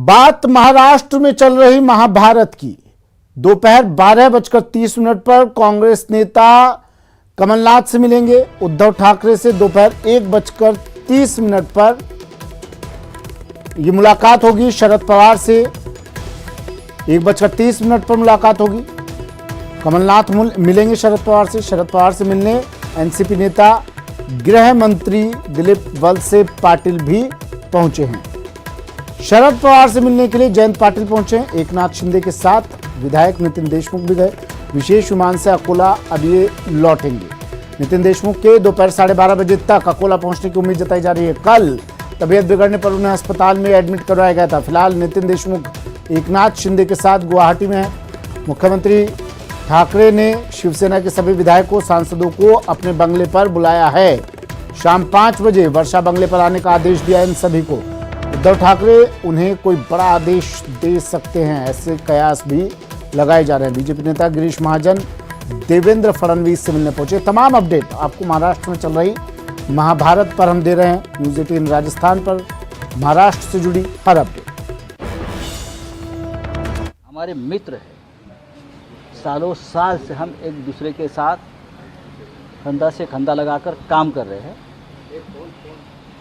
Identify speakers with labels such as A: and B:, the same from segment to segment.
A: बात महाराष्ट्र में चल रही महाभारत की। दोपहर 12:30 पर कांग्रेस नेता कमलनाथ से मिलेंगे। उद्धव ठाकरे से दोपहर 1:30 पर यह मुलाकात होगी। शरद पवार से 1:30 पर मुलाकात होगी। कमलनाथ मिलेंगे शरद पवार से। शरद पवार से मिलने एनसीपी नेता गृह मंत्री दिलीप वलसे पाटिल भी पहुंचे हैं। शरद पवार से मिलने के लिए जयंत पाटिल पहुंचे हैं। एकनाथ शिंदे के साथ विधायक नितिन देशमुख भी गए। विशेष विमान से अकोला अब ये लौटेंगे। नितिन देशमुख के दोपहर 12:30 बजे तक अकोला पहुंचने की उम्मीद जताई जा रही है। कल तबीयत बिगड़ने पर उन्हें अस्पताल में एडमिट करवाया गया था। फिलहाल नितिन देशमुख एकनाथ शिंदे के साथ गुवाहाटी में है। मुख्यमंत्री ठाकरे ने शिवसेना के सभी विधायकों सांसदों को अपने बंगले पर बुलाया है। शाम 5 बजे वर्षा बंगले पर आने का आदेश दिया इन सभी को। उद्धव ठाकरे उन्हें कोई बड़ा आदेश दे सकते हैं, ऐसे कयास भी लगाए जा रहे हैं। बीजेपी नेता गिरीश महाजन देवेंद्र फडणवीस से मिलने पहुंचे। तमाम अपडेट आपको महाराष्ट्र में चल रही महाभारत पर हम दे रहे हैं। न्यूज़ 18 राजस्थान पर महाराष्ट्र से जुड़ी हर अपडेट।
B: हमारे मित्र हैं, सालों साल से हम एक दूसरे के साथ कंधा से कंधा लगाकर काम कर रहे हैं।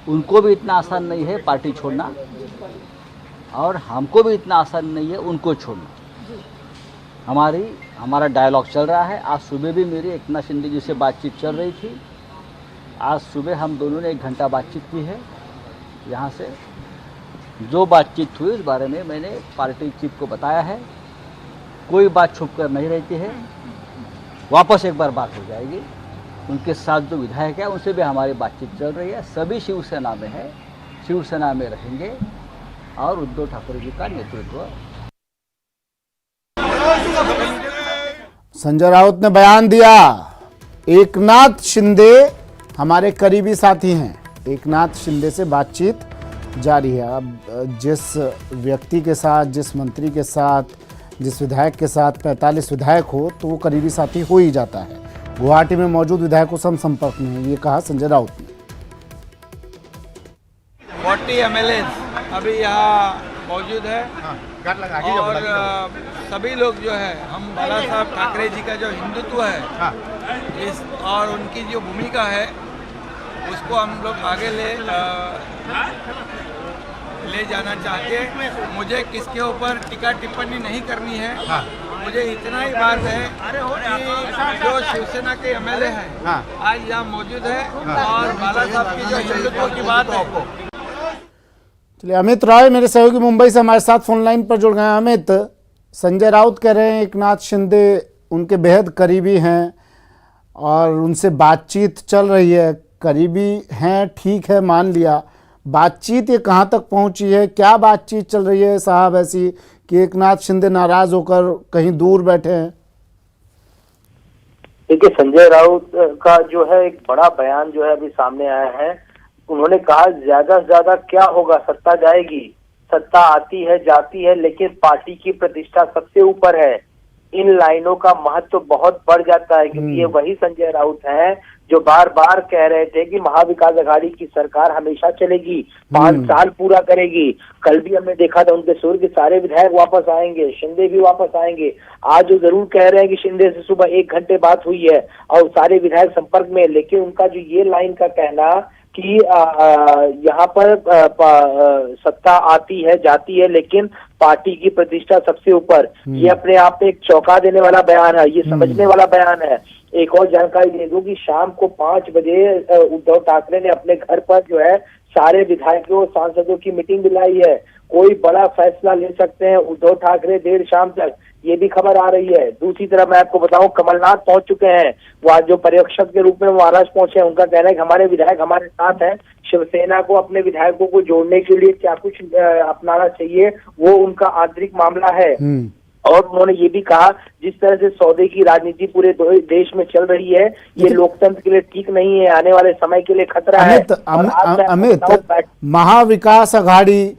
B: उनको भी इतना आसान नहीं है पार्टी छोड़ना और हमको भी इतना आसान नहीं है उनको छोड़ना। हमारा डायलॉग चल रहा है। आज सुबह भी मेरी एकनाथ शिंदे जी से बातचीत चल रही थी। आज सुबह हम दोनों ने 1 घंटा बातचीत की है। यहाँ से जो बातचीत हुई उस बारे में मैंने पार्टी चीफ को बताया है। कोई बात छुप कर नहीं रहती है। वापस एक बार बात हो जाएगी। उनके साथ जो विधायक है उनसे भी हमारी बातचीत चल रही है। सभी शिवसेना में है, शिवसेना में रहेंगे और उद्धव ठाकरे जी का नेतृत्व।
A: संजय राउत ने बयान दिया। एकनाथ शिंदे हमारे करीबी साथी हैं। एकनाथ शिंदे से बातचीत जारी है। अब जिस व्यक्ति के साथ, जिस मंत्री के साथ, जिस विधायक के साथ 45 विधायक हो तो वो करीबी साथी हो ही जाता है। गुवाहाटी में मौजूद विधायकों से हम संपर्क में हैं, ये कहा संजय राउत ने।
C: 40 एमएलए अभी यहाँ मौजूद है और सभी लोग जो है हम बाला साहब ठाकरे जी का जो हिंदुत्व है इस और उनकी जो भूमिका है उसको हम लोग आगे ले जाना चाहते हैं। मुझे किसके ऊपर टीका टिप्पणी नहीं करनी है। मुझे इतना ही बात है कि जो शिवसेना के एमएलए हैं आज यहाँ मौजूद है और बाला साहब की जो हिंदुत्व की बात है।
A: चलिए, अमित राय मेरे सहयोगी मुंबई से हमारे साथ फोन लाइन पर जुड़ गए हैं। अमित, संजय राउत कह रहे हैं एकनाथ शिंदे उनके बेहद करीबी हैं और उनसे बातचीत चल रही है। करीबी हैं, ठीक है, मान लिया। बातचीत ये कहाँ तक पहुंची है? क्या बातचीत चल रही है साहब ऐसी कि एकनाथ शिंदे नाराज होकर कहीं दूर बैठे हैं?
D: देखिए, संजय राउत का जो है एक बड़ा बयान जो है अभी सामने आया है। उन्होंने कहा ज्यादा से ज्यादा क्या होगा, सत्ता जाएगी, सत्ता आती है जाती है लेकिन पार्टी की प्रतिष्ठा सबसे ऊपर है। इन लाइनों का महत्व बहुत बढ़ जाता है क्योंकि ये वही संजय राउत हैं जो बार बार कह रहे थे कि महाविकास अघाड़ी की सरकार हमेशा चलेगी, 5 साल पूरा करेगी। कल भी हमने देखा था उनके सुर के सारे विधायक वापस आएंगे, शिंदे भी वापस आएंगे। आज वो जरूर कह रहे हैं कि शिंदे से सुबह 1 घंटे बात हुई है और सारे विधायक संपर्क में, लेकिन उनका जो ये लाइन का कहना कि यहाँ पर सत्ता आती है जाती है लेकिन पार्टी की प्रतिष्ठा सबसे ऊपर, ये अपने आप में एक चौंका देने वाला बयान है। ये समझने वाला बयान है। एक और जानकारी दे दूं कि शाम को 5 बजे उद्धव ठाकरे ने अपने घर पर जो है सारे विधायकों सांसदों की मीटिंग बुलाई है। कोई बड़ा फैसला ले सकते हैं उद्धव ठाकरे देर शाम तक, ये भी खबर आ रही है। दूसरी तरफ मैं आपको बताऊं, कमलनाथ पहुंच चुके हैं। वो आज जो पर्यवेक्षक के रूप में महाराष्ट्र पहुंचे हैं, उनका कहना है कि हमारे विधायक हमारे साथ हैं। शिवसेना को अपने विधायकों को जोड़ने के लिए क्या कुछ अपनाना चाहिए वो उनका आंतरिक मामला है। और उन्होंने ये भी कहा जिस तरह से सौदे की राजनीति पूरे देश में चल रही है ये लोकतंत्र के लिए ठीक नहीं है, आने वाले समय के लिए खतरा है।
A: अमित, महाविकास अघाड़ी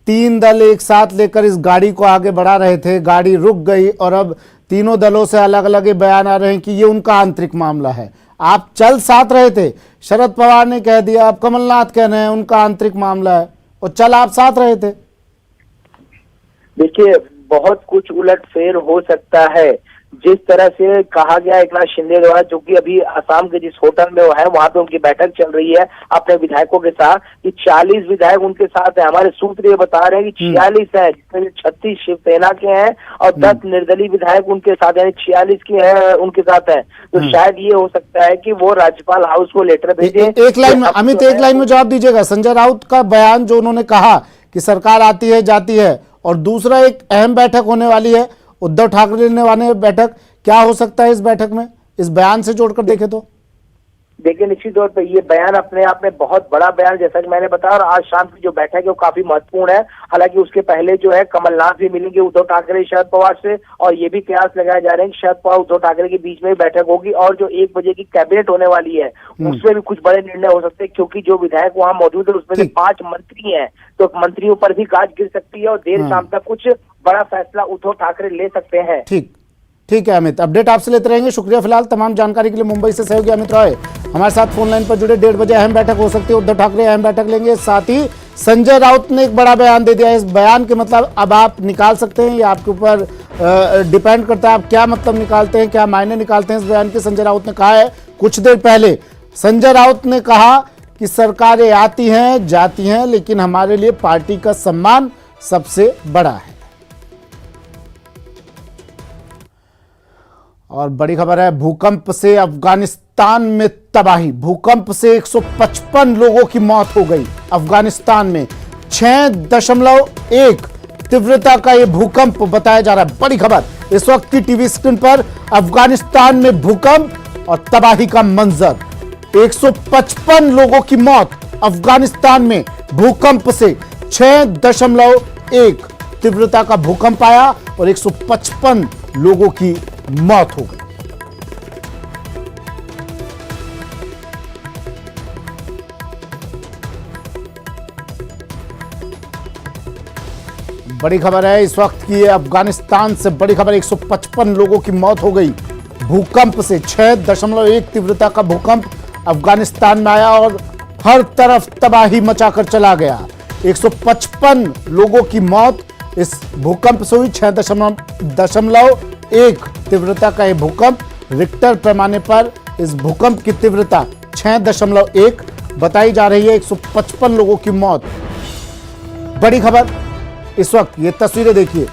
A: 3 दल एक साथ लेकर इस गाड़ी को आगे बढ़ा रहे थे, गाड़ी रुक गई और अब तीनों दलों से अलग अलग बयान आ रहे हैं कि ये उनका आंतरिक मामला है। आप चल साथ रहे थे, शरद पवार ने कह दिया, अब कमलनाथ कह रहे हैं उनका आंतरिक मामला है, और चल आप साथ रहे थे।
D: देखिए, बहुत कुछ उलटफेर हो सकता है। जिस तरह से कहा गया एकनाथ शिंदे द्वारा, जो कि अभी असम के जिस होटल में वो है वहां पे उनकी बैठक चल रही है अपने विधायकों के साथ, कि 40 विधायक उनके साथ है। हमारे सूत्र ये बता रहे हैं कि 46 है, जिसमें 36 शिवसेना के हैं और 10 निर्दलीय विधायक उनके साथ, यानी 46 के हैं उनके साथ है। तो शायद ये हो सकता है कि वो राज्यपाल हाउस को लेटर भेजे।
A: एक लाइन में अमित, एक लाइन में जवाब दीजिएगा। संजय राउत का बयान जो उन्होंने कहा कि सरकार आती है जाती है, और दूसरा एक अहम बैठक होने वाली है उद्धव ठाकरे ने वाले बैठक, क्या हो सकता है इस बैठक में, इस बयान से जोड़कर देखें तो?
D: देखिए, निश्चित तौर पर ये बयान अपने आप में बहुत बड़ा बयान, जैसा कि मैंने बताया, और आज शाम की जो बैठक है वो काफी महत्वपूर्ण है। हालांकि उसके पहले जो है कमलनाथ भी मिलेंगे उद्धव ठाकरे शरद पवार से, और ये भी कयास लगाए जा रहे हैं कि शरद पवार उद्धव ठाकरे के बीच में बैठक होगी। और जो 1 बजे की कैबिनेट होने वाली है उसमें भी कुछ बड़े निर्णय हो सकते हैं, क्योंकि जो विधायक वहां मौजूद है उसमें से 5 मंत्री हैं, तो मंत्रियों पर भी गाज गिर सकती है और देर शाम तक कुछ बड़ा फैसला उद्धव ठाकरे ले सकते हैं।
A: ठीक है अमित, अपडेट आपसे लेते रहेंगे। शुक्रिया फिलहाल तमाम जानकारी के लिए। मुंबई से सहयोगी अमित रॉय हमारे साथ फोन लाइन पर जुड़े। 1:30 बजे अहम बैठक हो सकती है, उद्धव ठाकरे अहम बैठक लेंगे। साथ ही संजय राउत ने एक बड़ा बयान दे दिया। इस बयान के मतलब अब आप निकाल सकते हैं, या आपके ऊपर डिपेंड करता है आप क्या मतलब निकालते हैं, क्या मायने निकालते हैं इस बयान के। संजय राउत ने कहा है कुछ देर पहले, संजय राउत ने कहा कि सरकारें आती हैं जाती हैं, लेकिन हमारे लिए पार्टी का सम्मान सबसे बड़ा है। और बड़ी खबर है, भूकंप से अफगानिस्तान में तबाही। भूकंप से 155 लोगों की मौत हो गई अफगानिस्तान में। 6.1 तीव्रता का यह भूकंप बताया जा रहा है। बड़ी खबर इस वक्त की टीवी स्क्रीन पर, अफगानिस्तान में भूकंप और तबाही का मंजर। 155 लोगों की मौत अफगानिस्तान में भूकंप से। 6.1 तीव्रता का भूकंप आया और 155 लोगों की मौत हो गई। बड़ी खबर है इस वक्त की, अफगानिस्तान से बड़ी खबर। 155 लोगों की मौत हो गई भूकंप से। 6.1 तीव्रता का भूकंप अफगानिस्तान में आया और हर तरफ तबाही मचाकर चला गया। 155 लोगों की मौत इस भूकंप से हुई। 6.1 तीव्रता का यह भूकंप, रिक्टर पैमाने पर इस भूकंप की तीव्रता 6.1 बताई जा रही है। 155 लोगों की मौत। बड़ी खबर इस वक्त, ये तस्वीरें देखिए,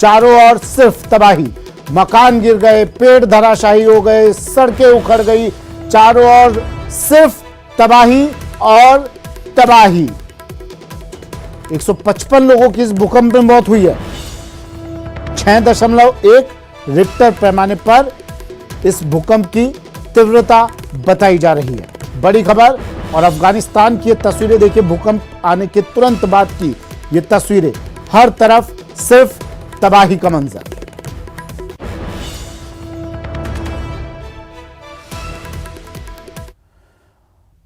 A: चारों ओर सिर्फ तबाही। मकान गिर गए, पेड़ धराशायी हो गए, सड़कें उखड़ गई, चारों ओर सिर्फ तबाही और तबाही। 155 लोगों की इस भूकंप में मौत हुई है। 6.1 रिक्टर पैमाने पर इस भूकंप की तीव्रता बताई जा रही है। बड़ी खबर, और अफगानिस्तान की ये तस्वीरें देखिए, भूकंप आने के तुरंत बाद की ये तस्वीरें, हर तरफ सिर्फ तबाही का मंजर।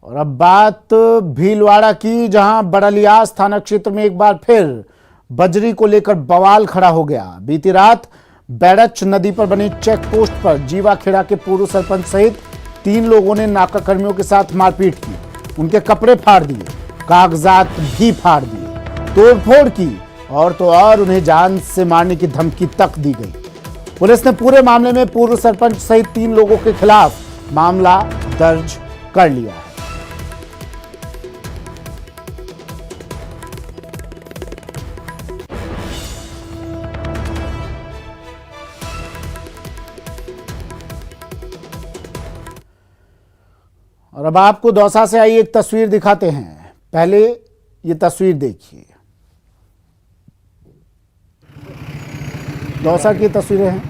A: और अब बात भीलवाड़ा की, जहां बड़लियास थाना क्षेत्र में एक बार फिर बजरी को लेकर बवाल खड़ा हो गया। बीती रात बैरच नदी पर बने चेक पोस्ट पर जीवाखेड़ा के पूर्व सरपंच सहित 3 लोगों ने नाका कर्मियों के साथ मारपीट की, उनके कपड़े फाड़ दिए, कागजात भी फाड़ दिए, तोड़फोड़ की, और तो और उन्हें जान से मारने की धमकी तक दी गई। पुलिस ने पूरे मामले में पूर्व सरपंच सहित 3 लोगों के खिलाफ मामला दर्ज कर लिया है। और अब आपको दौसा से आई एक तस्वीर दिखाते हैं। पहले ये तस्वीर देखिए, दौसा की तस्वीरें हैं,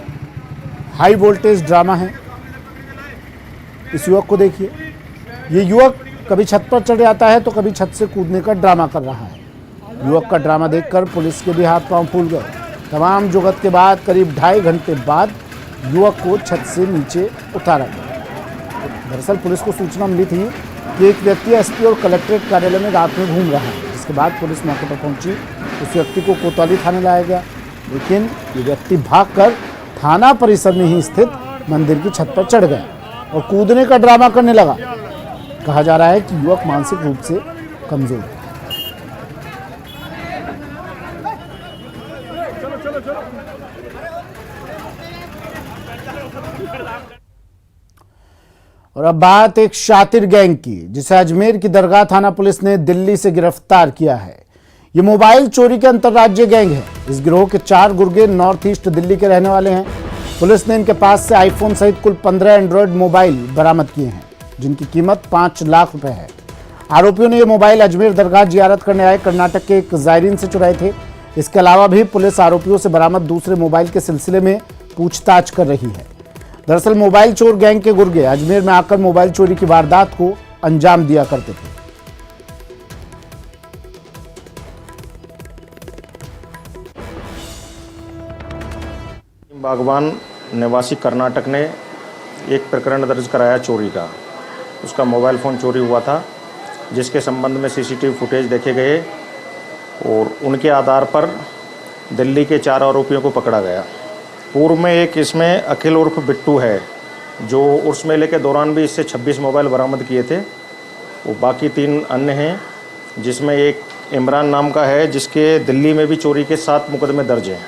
A: हाई वोल्टेज ड्रामा है। इस युवक को देखिए, ये युवक कभी छत पर चढ़ जाता है तो कभी छत से कूदने का ड्रामा कर रहा है। युवक का ड्रामा देखकर पुलिस के भी हाथ पांव फूल गए। तमाम जुगत के बाद करीब 2.5 घंटे बाद युवक को छत से नीचे उतारा गया। दरअसल पुलिस को सूचना मिली थी कि एक व्यक्ति एसपी और कलेक्ट्रेट कार्यालय में रात में घूम रहा है, जिसके बाद पुलिस मौके पर पहुंची। उस व्यक्ति को कोतवाली थाने लाया गया, लेकिन ये व्यक्ति भागकर थाना परिसर में ही स्थित मंदिर की छत पर चढ़ गया और कूदने का ड्रामा करने लगा। कहा जा रहा है कि युवक मानसिक रूप से कमजोर है। और अब बात एक शातिर गैंग की, जिसे अजमेर की दरगाह थाना पुलिस ने दिल्ली से गिरफ्तार किया है। ये मोबाइल चोरी के अंतर्राज्यीय गैंग है। इस गिरोह के 4 गुर्गे नॉर्थ ईस्ट दिल्ली के रहने वाले हैं। पुलिस ने इनके पास से आईफोन सहित कुल 15 एंड्रॉयड मोबाइल बरामद किए हैं, जिनकी कीमत 5 लाख रुपए है। आरोपियों ने ये मोबाइल अजमेर दरगाह जियारत करने आए कर्नाटक के एक जायरीन से चुराए थे। इसके अलावा भी पुलिस आरोपियों से बरामद दूसरे मोबाइल के सिलसिले में पूछताछ कर रही है। दरअसल मोबाइल चोर गैंग के गुर्गे अजमेर में आकर मोबाइल चोरी की वारदात को अंजाम दिया करते थे।
E: बागवान निवासी कर्नाटक ने एक प्रकरण दर्ज कराया चोरी का। उसका मोबाइल फ़ोन चोरी हुआ था, जिसके संबंध में सीसीटीवी फुटेज देखे गए और उनके आधार पर दिल्ली के 4 आरोपियों को पकड़ा गया। पूर्व में एक इसमें अखिल उर्फ बिट्टू है, जो उर्स मेले के दौरान भी इससे 26 मोबाइल बरामद किए थे। वो बाकी 3 अन्य हैं, जिसमें एक इमरान नाम का है, जिसके दिल्ली में भी चोरी के 7 मुकदमे दर्ज हैं।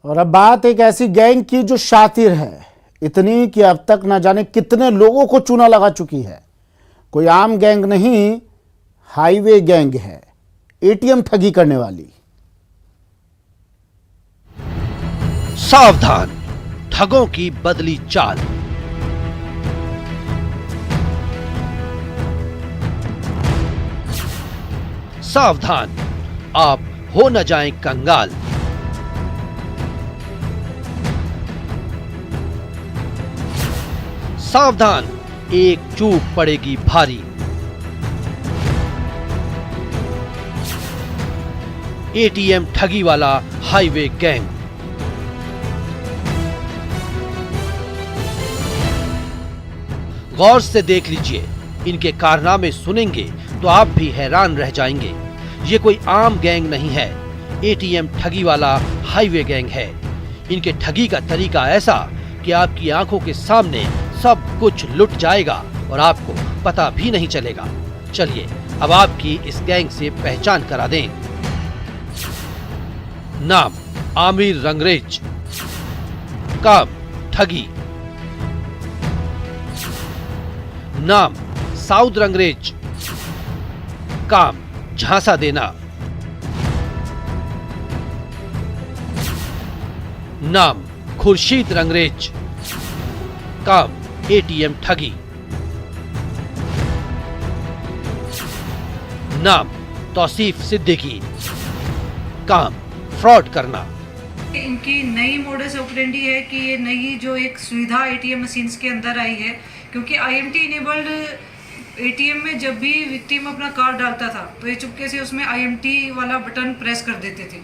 A: और अब बात एक ऐसी गैंग की जो शातिर है, इतनी कि अब तक न जाने कितने लोगों को चूना लगा चुकी है। कोई आम गैंग नहीं, हाईवे गैंग है, एटीएम ठगी करने वाली।
F: सावधान, ठगों की बदली चाल। सावधान, आप हो न जाएं कंगाल। सावधान, एक चूक पड़ेगी भारी। एटीएम ठगी वाला हाईवे गैंग। गौर से देख लीजिए, इनके कारनामे सुनेंगे तो आप भी हैरान रह जाएंगे। ये कोई आम गैंग नहीं है, एटीएम ठगी वाला हाईवे गैंग है। इनके ठगी का तरीका ऐसा कि आपकी आंखों के सामने सब कुछ लुट जाएगा और आपको पता भी नहीं चलेगा। चलिए अब आपकी इस गैंग से पहचान करा दें। नाम आमिर रंगरेज, काम ठगी। नाम साउद रंगरेज, काम झांसा देना। नाम खुर्शीद रंगरेज, काम एटीएम ठगी। नाम तौसीफ सिद्दीकी, काम फ्रॉड करना।
G: इनकी नई मोडस ऑपरेंडी है कि ये नई जो एक सुविधा एटीएम मशीन्स के अंदर आई है, क्योंकि आईएमटी इनेबल्ड एटीएम में जब भी विक्टिम अपना कार्ड डालता था तो ये चुपके से उसमें आईएमटी वाला बटन प्रेस कर देते थे।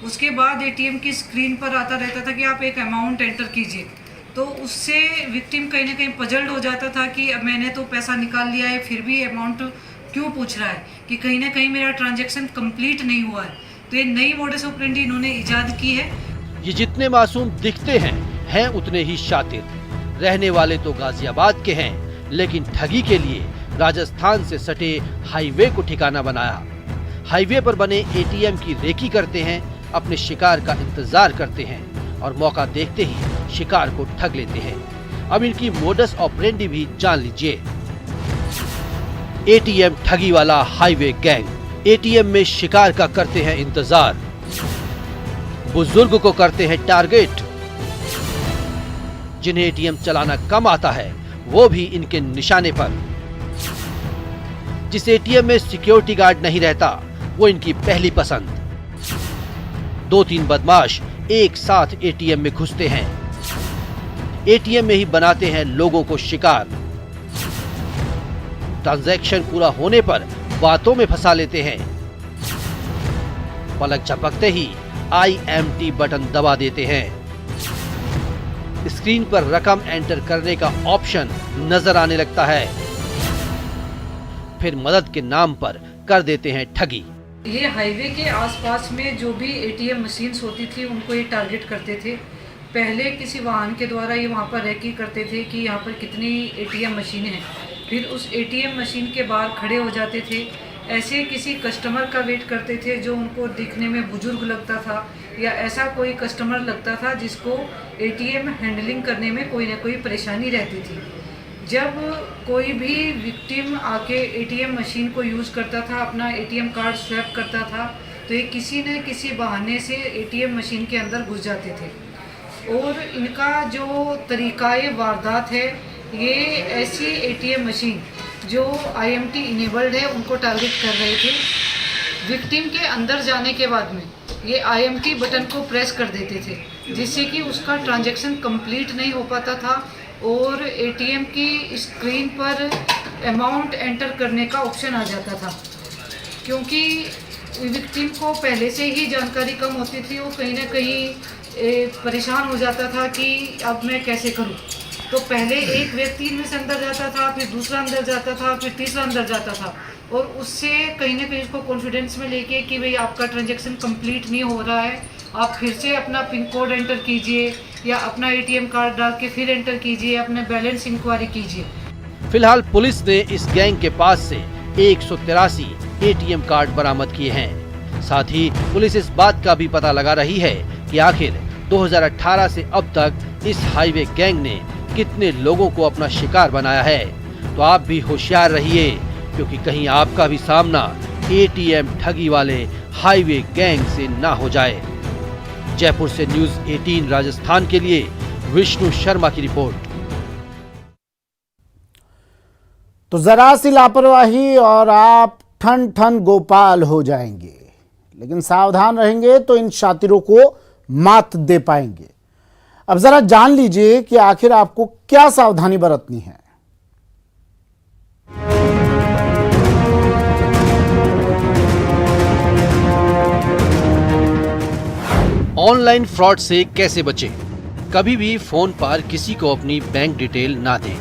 G: उसके बाद एटीएम की स्क्रीन पर आता रहता था कि आप एक अमाउंट एंटर कीजिए, तो उससे विक्टिम कहीं ना कहीं पजल्ड हो जाता था कि अब मैंने तो पैसा निकाल लिया है, फिर भी अमाउंट क्यों पूछ रहा है, कि कहीं ना कहीं मेरा ट्रांजैक्शन कंप्लीट नहीं हुआ है। तो ये नई मोडस ऑपरेंडी इन्होंने इजाद की है।
F: ये जितने मासूम दिखते हैं उतने ही शातिर। रहने वाले तो गाजियाबाद के हैं, लेकिन ठगी के लिए राजस्थान से सटे हाईवे को ठिकाना बनाया। हाईवे पर बने एटीएम की रेकी करते हैं, अपने शिकार का इंतजार करते हैं और मौका देखते ही शिकार को ठग लेते हैं। अब इनकी मोडस ऑपरेंडी भी जान लीजिए। एटीएम ठगी वाला हाईवे गैंग एटीएम में शिकार का करते हैं इंतजार, बुजुर्ग को करते हैं टारगेट। जिन्हें एटीएम चलाना कम आता है वो भी इनके निशाने पर। जिस एटीएम में सिक्योरिटी गार्ड नहीं रहता वो इनकी पहली पसंद। 2-3 बदमाश एक साथ एटीएम में घुसते हैं, एटीएम में ही बनाते हैं लोगों को शिकार। ट्रांजैक्शन पूरा होने पर बातों में फंसा लेते हैं। पलक झपकते ही IMT बटन दबा देते हैं। स्क्रीन पर रकम एंटर करने का ऑप्शन नजर आने लगता है, फिर मदद के नाम पर कर देते हैं ठगी।
G: ये हाईवे के आसपास में जो भी एटीएम मशीन्स होती थी उनको ये टारगेट करते थे। पहले किसी वाहन के द्वारा ये वहाँ पर रेकी करते थे कि यहाँ पर कितनी एटीएम मशीनें हैं, फिर उस एटीएम मशीन के बाहर खड़े हो जाते थे, ऐसे किसी कस्टमर का वेट करते थे जो उनको दिखने में बुजुर्ग लगता था या ऐसा कोई कस्टमर लगता था जिसको एटीएम हैंडलिंग करने में कोई ना कोई परेशानी रहती थी। जब कोई भी विक्टिम आके एटीएम मशीन को यूज़ करता था, अपना एटीएम कार्ड स्वैप करता था, तो ये किसी न किसी बहाने से एटीएम मशीन के अंदर घुस जाते थे और इनका जो तरीक़ाए वारदात है, ये ऐसी एटीएम मशीन जो IMT इनेबल्ड है उनको टारगेट कर रहे थे। विक्टिम के अंदर जाने के बाद में ये IMT बटन को प्रेस कर देते थे, जिससे कि उसका ट्रांजैक्शन कंप्लीट नहीं हो पाता था और एटीएम की स्क्रीन पर अमाउंट एंटर करने का ऑप्शन आ जाता था। क्योंकि विक्टिम को पहले से ही जानकारी कम होती थी, वो कहीं ना कहीं परेशान हो जाता था कि अब मैं कैसे करूं। तो पहले एक व्यक्ति इनमें से अंदर जाता था, फिर दूसरा अंदर जाता था, फिर तीसरा अंदर जाता था और उससे कहीं ना कहीं उसको कॉन्फिडेंस में लेके कि भाई आपका ट्रांजैक्शन कंप्लीट नहीं हो रहा है, आप फिर से अपना पिन कोड एंटर कीजिए या अपना एटीएम कार्ड डाल के फिर एंटर कीजिए, अपने बैलेंस इंक्वायरी कीजिए।
F: फिलहाल पुलिस ने इस गैंग के पास से 183 एटीएम कार्ड बरामद किए हैं। साथ ही पुलिस इस बात का भी पता लगा रही है कि आखिर 2018 से अब तक इस हाईवे गैंग ने कितने लोगों को अपना शिकार बनाया है। तो आप भी होशियार रहिए, क्योंकि कहीं आपका भी सामना एटीएम ठगी वाले हाईवे गैंग से ना हो जाए। जयपुर से न्यूज़ 18 राजस्थान के लिए विष्णु शर्मा की रिपोर्ट।
A: तो जरा सी लापरवाही और आप ठन ठन गोपाल हो जाएंगे, लेकिन सावधान रहेंगे तो इन शातिरों को मात दे पाएंगे। अब जरा जान लीजिए कि आखिर आपको क्या सावधानी बरतनी है।
F: ऑनलाइन फ्रॉड से कैसे बचें? कभी भी फोन पर किसी को अपनी बैंक डिटेल ना दें।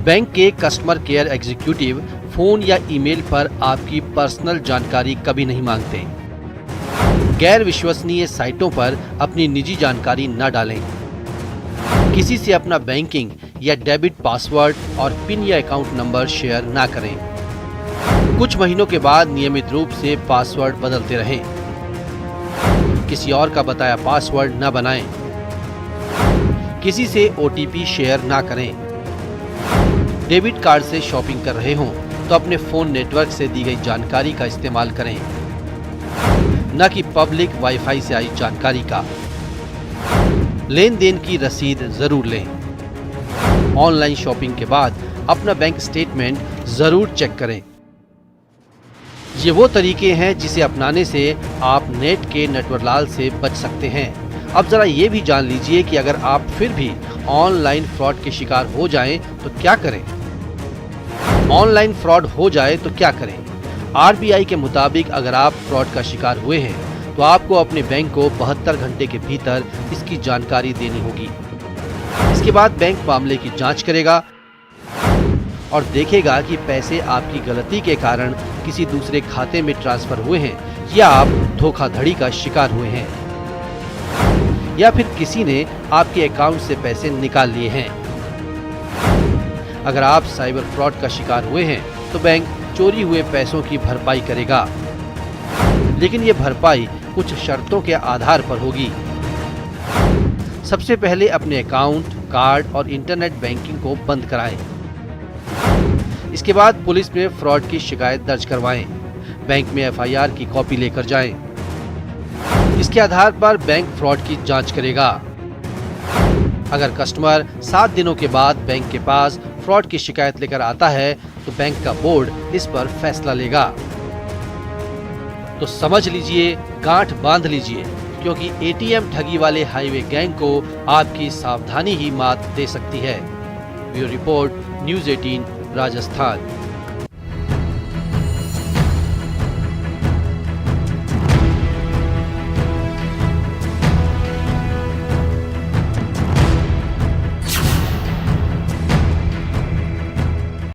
F: बैंक के कस्टमर केयर एग्जीक्यूटिव फोन या ईमेल पर आपकी पर्सनल जानकारी कभी नहीं मांगते। गैर विश्वसनीय साइटों पर अपनी निजी जानकारी न डालें। किसी से अपना बैंकिंग या डेबिट पासवर्ड और पिन या अकाउंट नंबर शेयर ना करें। कुछ महीनों के बाद नियमित रूप से पासवर्ड बदलते रहें। किसी और का बताया पासवर्ड न बनाएं। किसी से OTP शेयर ना करें। डेबिट कार्ड से शॉपिंग कर रहे हों तो अपने फोन नेटवर्क से दी गई जानकारी का इस्तेमाल करें, न कि पब्लिक वाईफाई से आई जानकारी का। लेन देन की रसीद जरूर लें। ऑनलाइन शॉपिंग के बाद अपना बैंक स्टेटमेंट जरूर चेक करें। ये वो तरीके हैं जिसे अपनाने से आप नेट के नटवरलाल से बच सकते हैं। अब जरा ये भी जान लीजिए कि अगर आप फिर भी ऑनलाइन फ्रॉड के शिकार हो जाएं तो क्या करें। ऑनलाइन फ्रॉड हो जाए तो क्या करें? RBI के मुताबिक अगर आप फ्रॉड का शिकार हुए हैं तो आपको अपने बैंक को 72 घंटे के भीतर इसकी जानकारी देनी होगी। इसके बाद बैंक मामले की जांच करेगा और देखेगा कि पैसे आपकी गलती के कारण किसी दूसरे खाते में ट्रांसफर हुए हैं या आप धोखाधड़ी का शिकार हुए हैं या फिर किसी ने आपके अकाउंट से पैसे निकाल लिए हैं। अगर आप साइबर फ्रॉड का शिकार हुए हैं तो बैंक चोरी हुए पैसों की भरपाई करेगा, लेकिन ये भरपाई कुछ शर्तों के आधार पर होगी। सबसे पहले अपने अकाउंट, कार्ड और इंटरनेट बैंकिंग को बंद कराएं। इसके बाद पुलिस में फ्रॉड की शिकायत दर्ज करवाएं। बैंक में FIR की कॉपी लेकर जाएं। इसके आधार पर बैंक फ्रॉड की जांच करेगा। अगर कस्टमर 7 दिनों के बाद बैंक के पास फ्रॉड की शिकायत लेकर आता है तो बैंक का बोर्ड इस पर फैसला लेगा। तो समझ लीजिए, गांठ बांध लीजिए, क्योंकि ATM ठगी वाले हाईवे गैंग को आपकी सावधानी ही मात दे सकती है। Bureau report, news 18 Rajasthan.